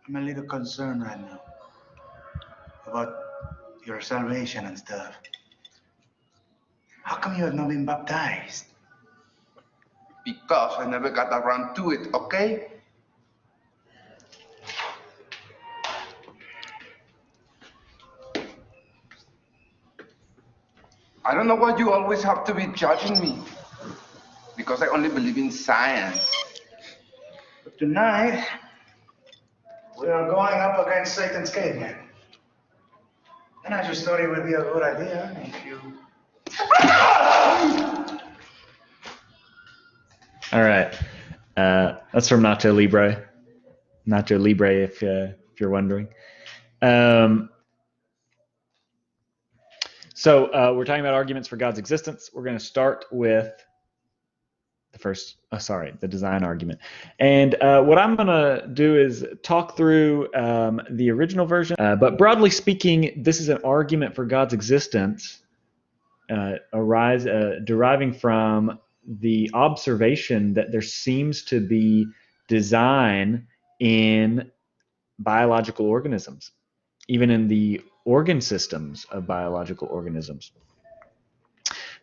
I'm a little concerned right now about your salvation and stuff. How come you have not been baptized? Because I never got around to it, okay? I don't know why you always have to be judging me. Because I only believe in science. But tonight, we are going up against Satan's caveman. And I just thought it would be a good idea if you... All right. That's from Nacho Libre. Nacho Libre, if you're wondering. So we're talking about arguments for God's existence. We're going to start with the design argument. And what I'm going to do is talk through the original version. But broadly speaking, this is an argument for God's existence deriving from the observation that there seems to be design in biological organisms, even in the organ systems of biological organisms.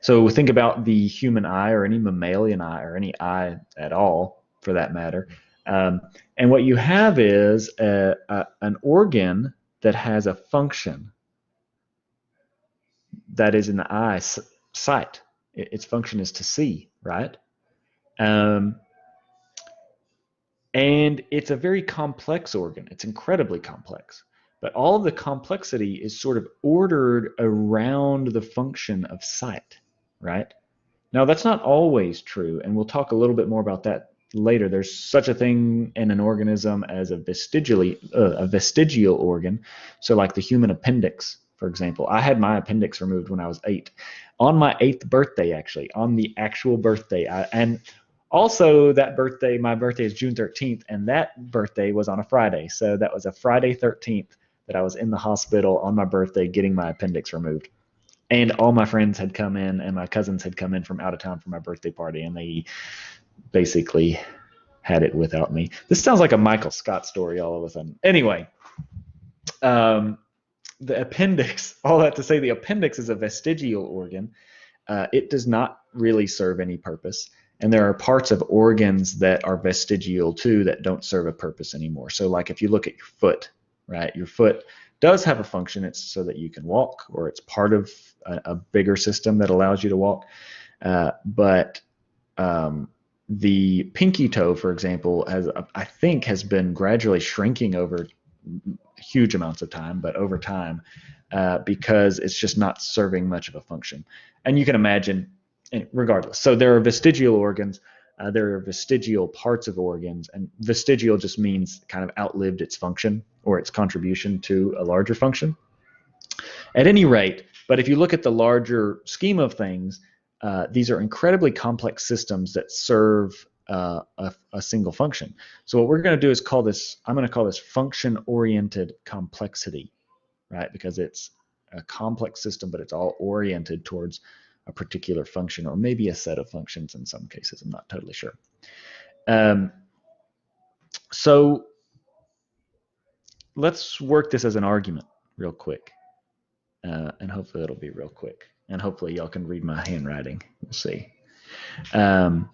So think about the human eye or any mammalian eye or any eye at all, for that matter. And what you have is an organ that has a function that is in the eye sight. Its function is to see, right? And it's a very complex organ. It's incredibly complex. But all of the complexity is sort of ordered around the function of sight, right? Now, that's not always true, and we'll talk a little bit more about that later. There's such a thing in an organism as a vestigial organ. So like the human appendix, for example. I had my appendix removed when I was 8. On my 8th birthday, actually, on the actual birthday. And also that birthday, my birthday is June 13th, and that birthday was on a Friday. So that was a Friday 13th that I was in the hospital on my birthday getting my appendix removed. And all my friends had come in and my cousins had come in from out of town for my birthday party, and they basically had it without me. This sounds like a Michael Scott story all of a sudden. Anyway, the appendix, all that to say, the appendix is a vestigial organ. It does not really serve any purpose. And there are parts of organs that are vestigial too that don't serve a purpose anymore. So like if you look at your foot, right? Your foot does have a function. It's so that you can walk, or it's part of a bigger system that allows you to walk. But the pinky toe, for example, I think has been gradually shrinking over huge amounts of time, but over time, because it's just not serving much of a function. And you can imagine, regardless. So there are vestigial organs. There are vestigial parts of organs, and vestigial just means kind of outlived its function or its contribution to a larger function. At any rate, but if you look at the larger scheme of things, these are incredibly complex systems that serve a single function. So what we're going to do is I'm going to call this function-oriented complexity, right? Because it's a complex system, but it's all oriented towards a particular function, or maybe a set of functions in some cases. I'm not totally sure. So let's work this as an argument real quick. And hopefully it'll be real quick. And hopefully y'all can read my handwriting. We'll see. I'm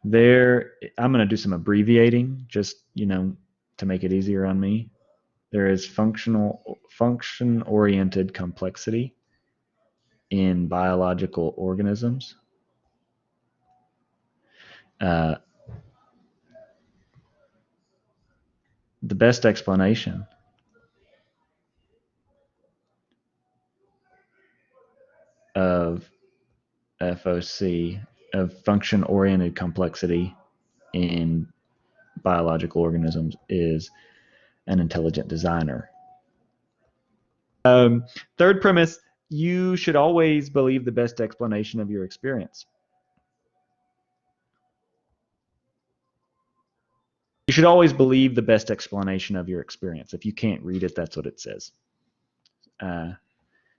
going to do some abbreviating just, to make it easier on me. There is function-oriented complexity in biological organisms. The best explanation of FOC, of function-oriented complexity in biological organisms, is an intelligent designer. Third premise, you should always believe the best explanation of your experience. You should always believe the best explanation of your experience. If you can't read it, that's what it says.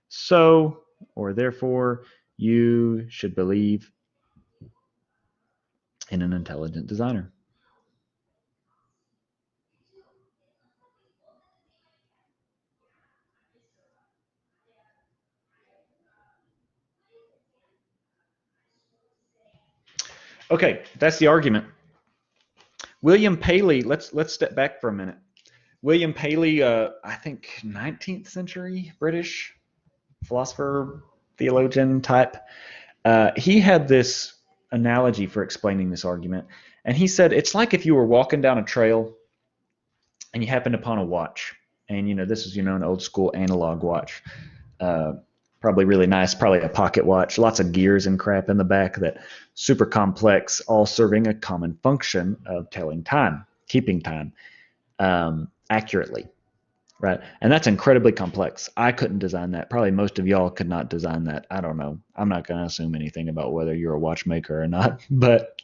So, or therefore, you should believe in an intelligent designer. Okay, that's the argument. William Paley, let's step back for a minute. William Paley, I think 19th century British philosopher, theologian type, he had this analogy for explaining this argument. And he said, it's like if you were walking down a trail and you happened upon a watch. And, this is, an old school analog watch. Probably really nice, probably a pocket watch, lots of gears and crap in the back that super complex, all serving a common function of telling time, keeping time accurately, right? And that's incredibly complex. I couldn't design that. Probably most of y'all could not design that. I don't know. I'm not going to assume anything about whether you're a watchmaker or not, but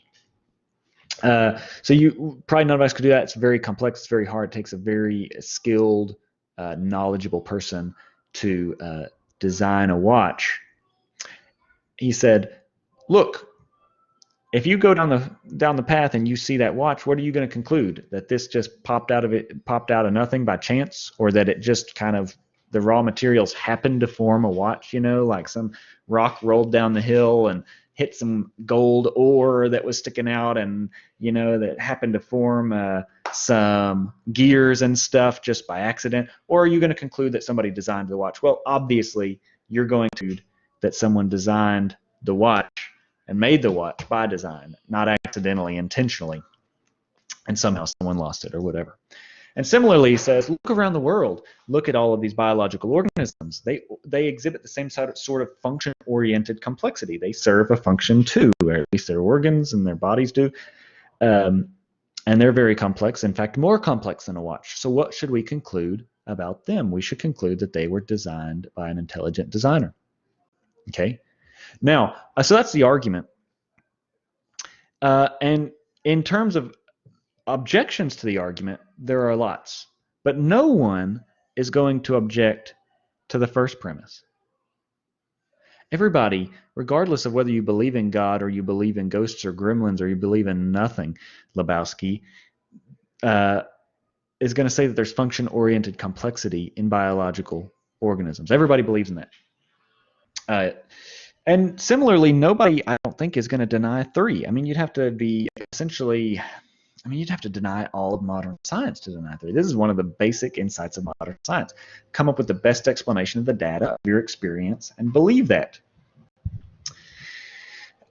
so you probably none of us could do that. It's very complex. It's very hard. It takes a very skilled, knowledgeable person to design a watch. He said, look, if you go down the path and you see that watch, what are you going to conclude? That this just popped out of nothing by chance, or that it just kind of the raw materials happened to form a watch, like some rock rolled down the hill and hit some gold ore that was sticking out, and that happened to form some gears and stuff just by accident? Or are you going to conclude that somebody designed the watch? Well, obviously you're going to that someone designed the watch and made the watch by design, not accidentally, intentionally, and somehow someone lost it or whatever. And similarly, he says, look around the world. Look at all of these biological organisms. They exhibit the same sort of function-oriented complexity. They serve a function too, or at least their organs and their bodies do. And they're very complex, in fact, more complex than a watch. So what should we conclude about them? We should conclude that they were designed by an intelligent designer. Okay? Now, so that's the argument. And in terms of objections to the argument, there are lots. But no one is going to object to the first premise. Everybody, regardless of whether you believe in God or you believe in ghosts or gremlins or you believe in nothing, Lebowski, is going to say that there's function-oriented complexity in biological organisms. Everybody believes in that. And similarly, nobody, I don't think, is going to deny three. I mean, you'd have to deny all of modern science to deny three. This is one of the basic insights of modern science. Come up with the best explanation of the data, of your experience, and believe that.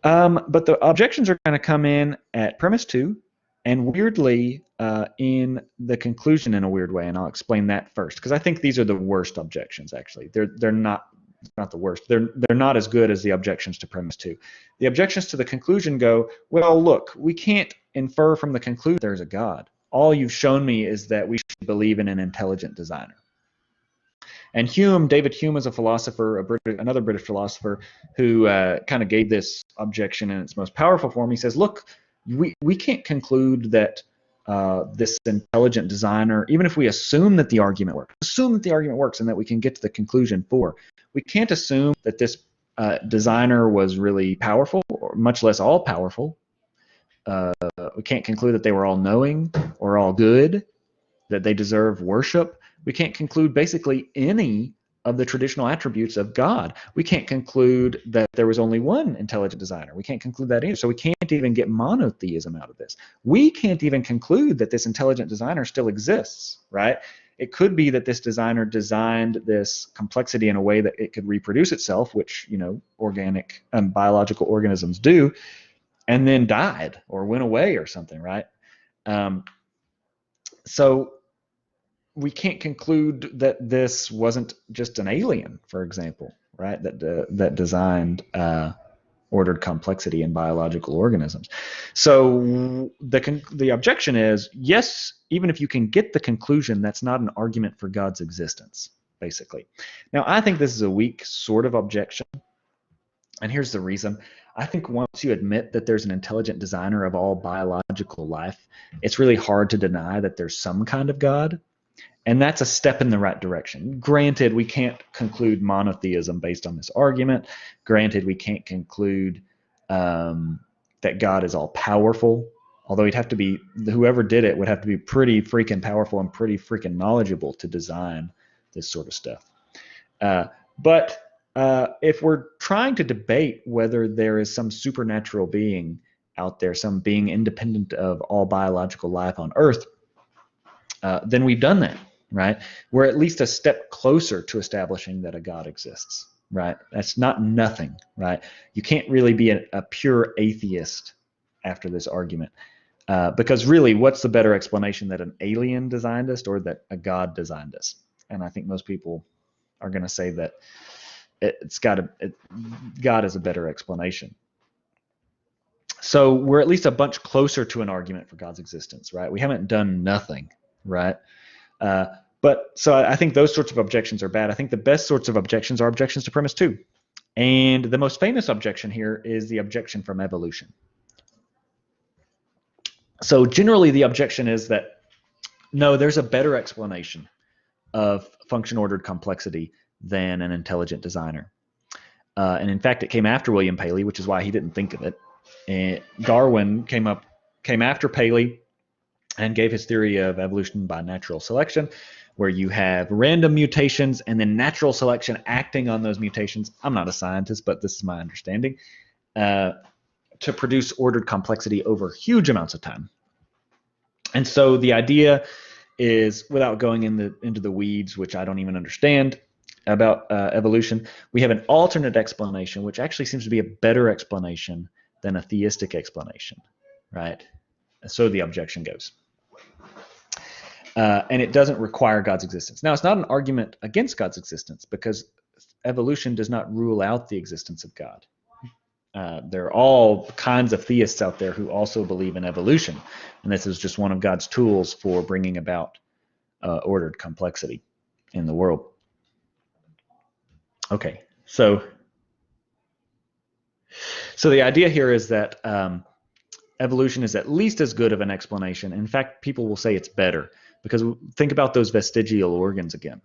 But the objections are going to come in at premise 2, and weirdly in the conclusion in a weird way, and I'll explain that first, because I think these are the worst objections, actually. They're not the worst. They're not as good as the objections to premise 2. The objections to the conclusion go, well, look, we can't infer from the conclusion there's a God. All you've shown me is that we should believe in an intelligent designer. And David Hume, is a philosopher, another British philosopher, who kind of gave this objection in its most powerful form. He says, look, we can't conclude that this intelligent designer, even if we assume that the argument works, and that we can get to the conclusion 4, we can't assume that this designer was really powerful, or much less all powerful. We can't conclude that they were all knowing or all good, that they deserve worship. We can't conclude basically any of the traditional attributes of God. We can't conclude that there was only one intelligent designer. We can't conclude that either. So we can't even get monotheism out of this. We can't even conclude that this intelligent designer still exists, right? It could be that this designer designed this complexity in a way that it could reproduce itself, which, organic and biological organisms do, and then died or went away or something, right? So we can't conclude that this wasn't just an alien, for example, right? That designed ordered complexity in biological organisms. So the objection is, yes, even if you can get the conclusion, that's not an argument for God's existence, basically. Now, I think this is a weak sort of objection, and here's the reason. I think once you admit that there's an intelligent designer of all biological life, it's really hard to deny that there's some kind of God. And that's a step in the right direction. Granted, we can't conclude monotheism based on this argument. Granted, we can't conclude that God is all powerful, although whoever did it would have to be pretty freaking powerful and pretty freaking knowledgeable to design this sort of stuff. But if we're trying to debate whether there is some supernatural being out there, some being independent of all biological life on Earth, then we've done that, right? We're at least a step closer to establishing that a God exists, right? That's not nothing, right? You can't really be a pure atheist after this argument. Because really, what's the better explanation, that an alien designed us or that a God designed us? And I think most people are going to say that God is a better explanation. So we're at least a bunch closer to an argument for God's existence, right? We haven't done nothing, right? But so I think those sorts of objections are bad. I think the best sorts of objections are objections to premise 2. And the most famous objection here is the objection from evolution. So generally the objection is that, no, there's a better explanation of function-ordered complexity than an intelligent designer. And in fact, it came after William Paley, which is why he didn't think of it. And Darwin came after Paley and gave his theory of evolution by natural selection, where you have random mutations and then natural selection acting on those mutations. I'm not a scientist, but this is my understanding. To produce ordered complexity over huge amounts of time. And so the idea is, without going into the weeds, which I don't even understand about evolution, we have an alternate explanation, which actually seems to be a better explanation than a theistic explanation, right? So the objection goes. And it doesn't require God's existence. Now, it's not an argument against God's existence, because evolution does not rule out the existence of God. There are all kinds of theists out there who also believe in evolution, and this is just one of God's tools for bringing about ordered complexity in the world. Okay, so the idea here is that evolution is at least as good of an explanation. In fact, people will say it's better, because think about those vestigial organs again.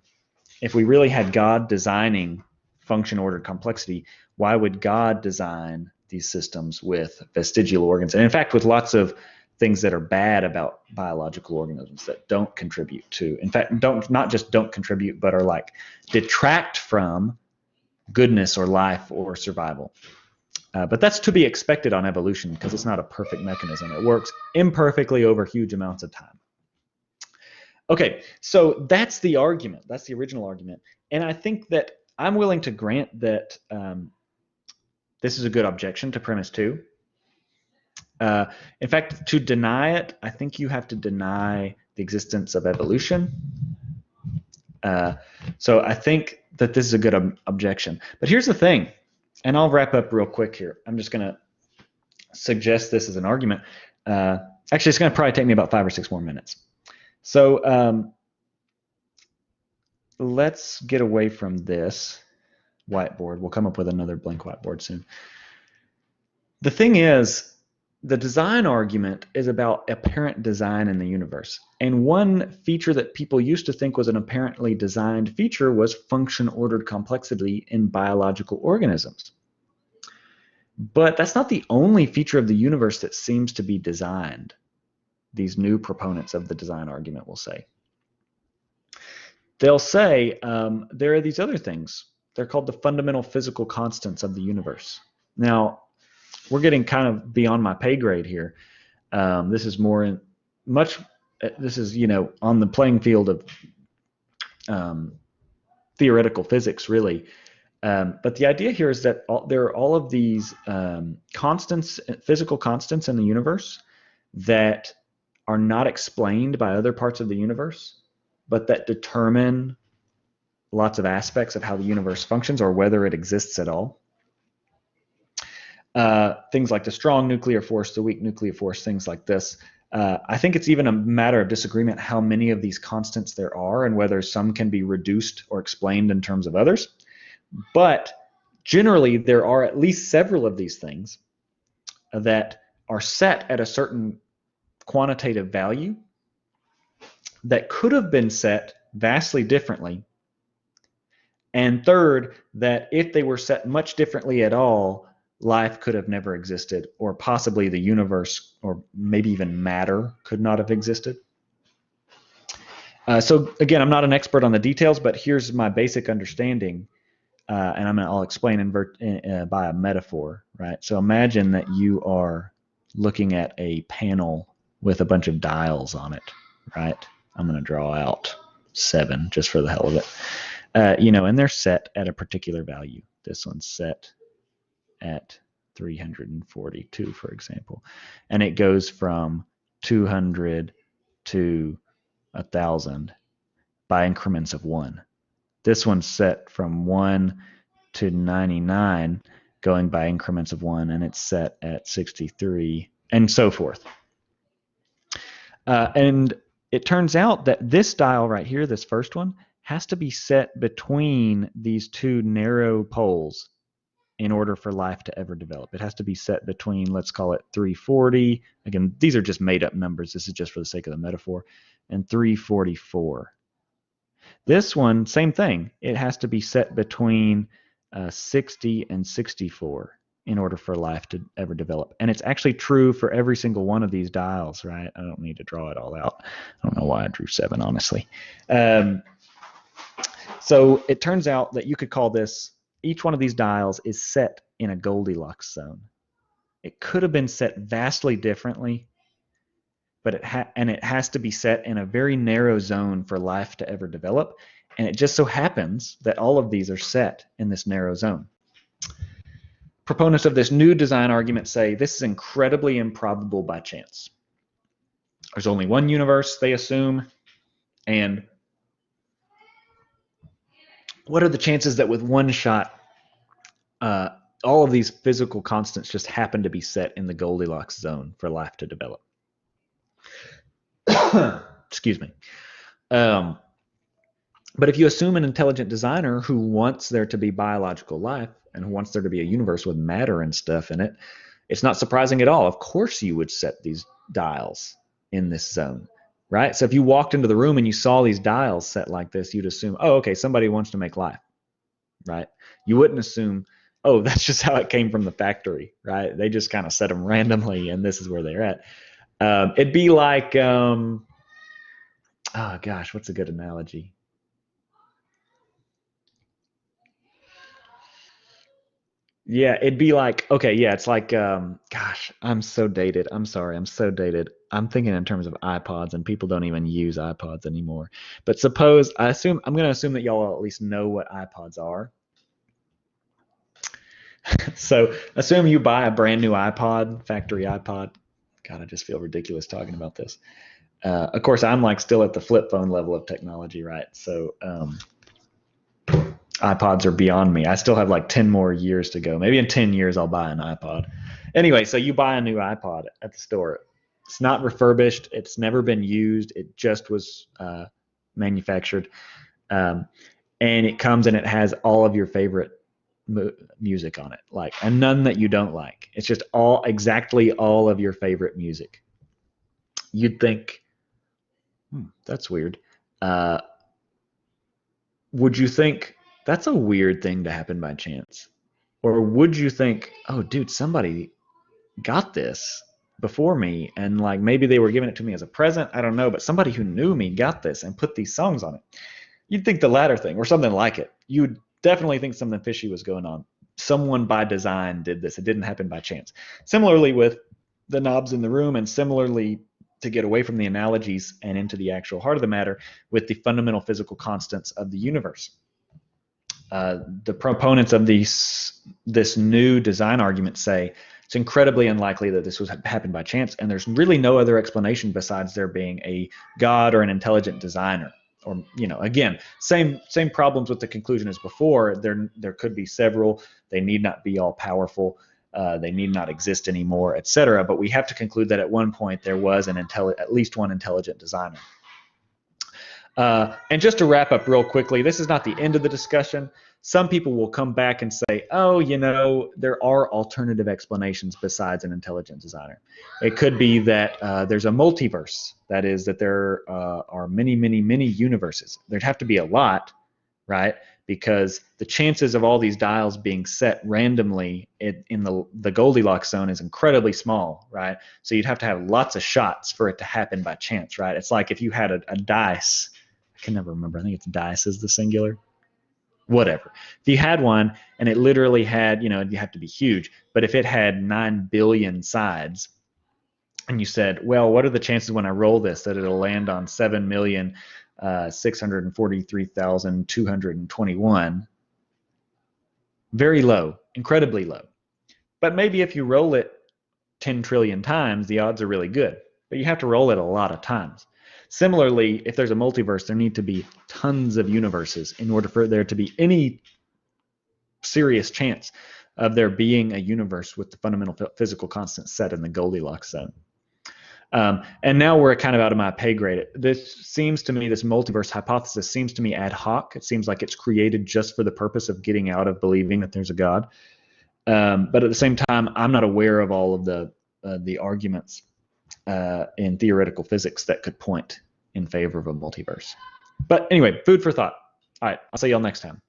If we really had God designing function-ordered complexity, why would God design these systems with vestigial organs? And in fact, with lots of things that are bad about biological organisms that don't contribute to, in fact, not just don't contribute, but are like detract from goodness or life or survival. But that's to be expected on evolution, because it's not a perfect mechanism. It works imperfectly over huge amounts of time. Okay, so that's the argument. That's the original argument. And I think that I'm willing to grant that this is a good objection to premise 2. In fact, to deny it, I think you have to deny the existence of evolution. So I think that this is a good objection. But here's the thing, and I'll wrap up real quick here. I'm just going to suggest this as an argument. Actually, it's going to probably take me about 5 or 6 more minutes. So let's get away from this whiteboard. We'll come up with another blank whiteboard soon. The thing is, the design argument is about apparent design in the universe. And one feature that people used to think was an apparently designed feature was function-ordered complexity in biological organisms. But that's not the only feature of the universe that seems to be designed, these new proponents of the design argument will say. They'll say there are these other things. They're called the fundamental physical constants of the universe. Now, we're getting kind of beyond my pay grade here. This is on the playing field of theoretical physics, really. But the idea here is that there are all of these constants, physical constants in the universe that are not explained by other parts of the universe, but that determine lots of aspects of how the universe functions or whether it exists at all. Things like the strong nuclear force, the weak nuclear force, things like this. I think it's even a matter of disagreement how many of these constants there are and whether some can be reduced or explained in terms of others. But generally, there are at least several of these things that are set at a certain quantitative value that could have been set vastly differently. And third, that if they were set much differently at all, life could have never existed, or possibly the universe, or maybe even matter, could not have existed. So again, I'm not an expert on the details, but here's my basic understanding, and I'll explain by a metaphor, right? So imagine that you are looking at a panel with a bunch of dials on it, right? I'm going to draw out 7 just for the hell of it. And they're set at a particular value. This one's set at 342, for example. And it goes from 200 to 1,000 by increments of 1. This one's set from 1 to 99, going by increments of 1, and it's set at 63, and so forth. And it turns out that this dial right here, this first one, has to be set between these two narrow poles in order for life to ever develop. It has to be set between, let's call it 340. Again, these are just made up numbers. This is just for the sake of the metaphor. And 344. This one, same thing. It has to be set between 60 and 64 in order for life to ever develop. And it's actually true for every single one of these dials, right? I don't need to draw it all out. I don't know why I drew 7, honestly. So it turns out that you could call this, each one of these dials is set in a Goldilocks zone. It could have been set vastly differently, but it has to be set in a very narrow zone for life to ever develop. And it just so happens that all of these are set in this narrow zone. Proponents of this new design argument say this is incredibly improbable by chance. There's only one universe, they assume, and what are the chances that with one shot, all of these physical constants just happen to be set in the Goldilocks zone for life to develop? Excuse me. But if you assume an intelligent designer who wants there to be biological life and who wants there to be a universe with matter and stuff in it, it's not surprising at all. Of course you would set these dials in this zone, right? So if you walked into the room and you saw these dials set like this, you'd assume, oh, okay, somebody wants to make life, right? You wouldn't assume, oh, that's just how it came from the factory, right? They just kind of set them randomly and this is where they're at. It'd be like, oh gosh, what's a good analogy? Yeah, it'd be like, okay, yeah, it's like, gosh, I'm so dated. I'm sorry, I'm so dated. I'm thinking in terms of iPods, and people don't even use iPods anymore. But suppose, I'm going to assume that y'all at least know what iPods are. So assume you buy a brand new iPod, factory iPod. God, I just feel ridiculous talking about this. Of course, I'm like still at the flip phone level of technology, right? So iPods are beyond me. I still have like 10 more years to go. Maybe in 10 years I'll buy an iPod. Anyway, so you buy a new iPod at the store. It's not refurbished. It's never been used. It just was manufactured. And it comes and it has all of your favorite music on it, like, and none that you don't like. It's just exactly all of your favorite music. You'd think, that's weird. Would you think that's a weird thing to happen by chance? Or would you think, oh, dude, somebody got this before me and like maybe they were giving it to me as a present? I don't know, but somebody who knew me got this and put these songs on it. You'd think the latter thing or something like it. You'd definitely think something fishy was going on. Someone by design did this. It didn't happen by chance. Similarly with the knobs in the room, and similarly, to get away from the analogies and into the actual heart of the matter, with the fundamental physical constants of the universe. The proponents of this new design argument say it's incredibly unlikely that this was happened by chance, and there's really no other explanation besides there being a God or an intelligent designer. Or, again, same problems with the conclusion as before. There could be several. They need not be all powerful. They need not exist anymore, etc. But we have to conclude that at one point there was at least one intelligent designer. And just to wrap up real quickly, this is not the end of the discussion. Some people will come back and say, oh, there are alternative explanations besides an intelligent designer. It could be that there's a multiverse. That is, that there are many, many, many universes. There'd have to be a lot, right? Because the chances of all these dials being set randomly in the Goldilocks zone is incredibly small, right? So you'd have to have lots of shots for it to happen by chance, right? It's like if you had a dice. I can never remember. I think it's dice is the singular. Whatever. If you had one and it literally had, you have to be huge, but if it had 9 billion sides, and you said, well, what are the chances when I roll this that it'll land on 7,643,221? Very low, incredibly low. But maybe if you roll it 10 trillion times, the odds are really good. But you have to roll it a lot of times. Similarly, if there's a multiverse, there need to be tons of universes in order for there to be any serious chance of there being a universe with the fundamental physical constants set in the Goldilocks zone. And now we're kind of out of my pay grade. This seems to me, this multiverse hypothesis seems to me ad hoc. It seems like it's created just for the purpose of getting out of believing that there's a God. But at the same time, I'm not aware of all of the arguments in theoretical physics that could point in favor of a multiverse. But anyway, food for thought. All right, I'll see y'all next time.